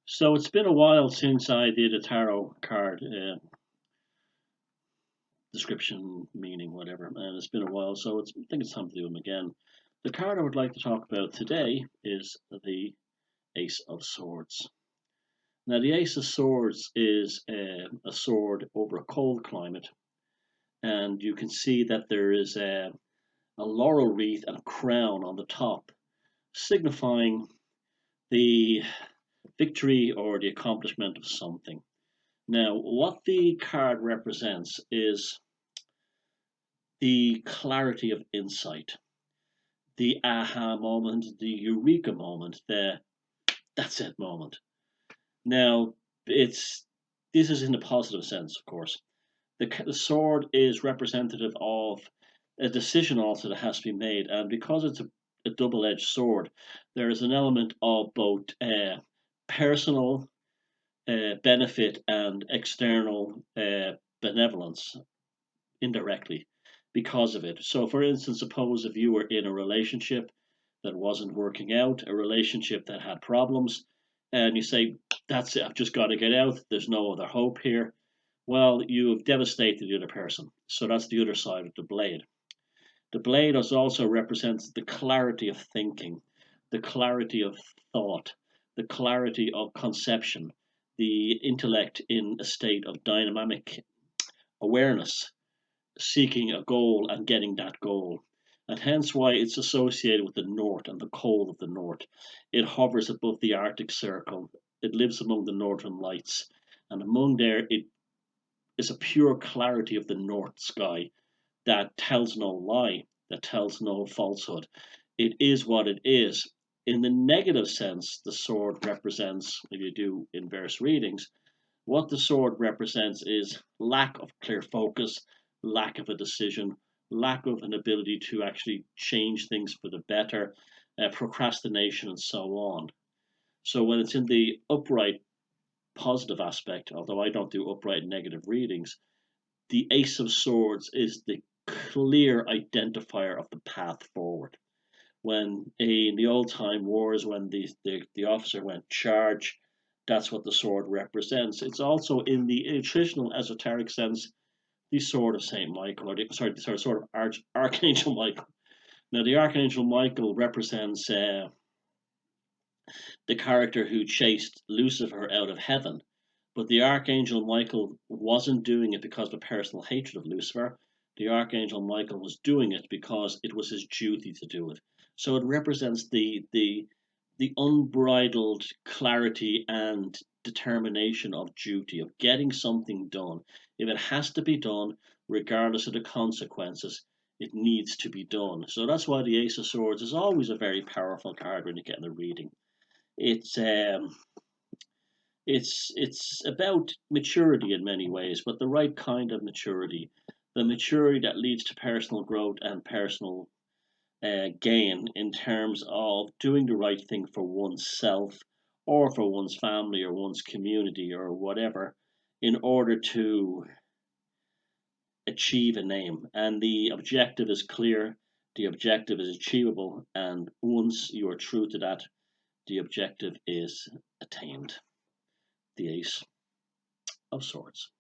So it's been a while since I did a tarot card description, meaning, whatever, and it's been a while, so I think it's time to do them again. The card I would like to talk about today is the Ace of Swords. Now, the Ace of Swords is a sword over a cold climate, and you can see that there is a laurel wreath and a crown on the top, signifying the victory or the accomplishment of something. Now, what the card represents is the clarity of insight, the aha moment, the eureka moment, the that's it moment. Now, it's this is in a positive sense, of course. The sword is representative of a decision also that has to be made, and because it's a double-edged sword, there is an element of both personal benefit and external benevolence indirectly because of it. So, for instance, suppose if you were in a relationship that wasn't working out, a relationship that had problems, and you say, that's it, I've just got to get out, there's no other hope here. Well, you've devastated the other person. So that's the other side of the blade. The blade also represents the clarity of thinking, the clarity of thought, the clarity of conception, the intellect in a state of dynamic awareness, seeking a goal and getting that goal. And hence why it's associated with the north and the cold of the north. It hovers above the Arctic Circle. It lives among the northern lights. And among there, it is a pure clarity of the north sky that tells no lie, that tells no falsehood. It is what it is. In the negative sense, the sword represents, if you do inverse readings, what the sword represents is lack of clear focus, lack of a decision, lack of an ability to actually change things for the better, procrastination, and so on. So when it's in the upright positive aspect, although I don't do upright negative readings, the Ace of Swords is the clear identifier of the path forward. When in the old time wars, when the officer went charge, that's what the sword represents. It's also in the traditional esoteric sense the sword of Saint Michael, or the sword of Archangel Michael. Now, the Archangel Michael represents the character who chased Lucifer out of heaven, but the Archangel Michael wasn't doing it because of a personal hatred of Lucifer. The Archangel Michael was doing it because it was his duty to do it. So it represents the unbridled clarity and determination of duty, of getting something done. If it has to be done, regardless of the consequences, it needs to be done. So that's why the Ace of Swords is always a very powerful card when you get in the reading. It's it's about maturity in many ways, but the right kind of maturity, the maturity that leads to personal growth and personal gain in terms of doing the right thing for oneself or for one's family or one's community or whatever in order to achieve a name. And the objective is clear, the objective is achievable, and once you are true to that, the objective is attained. The Ace of Swords.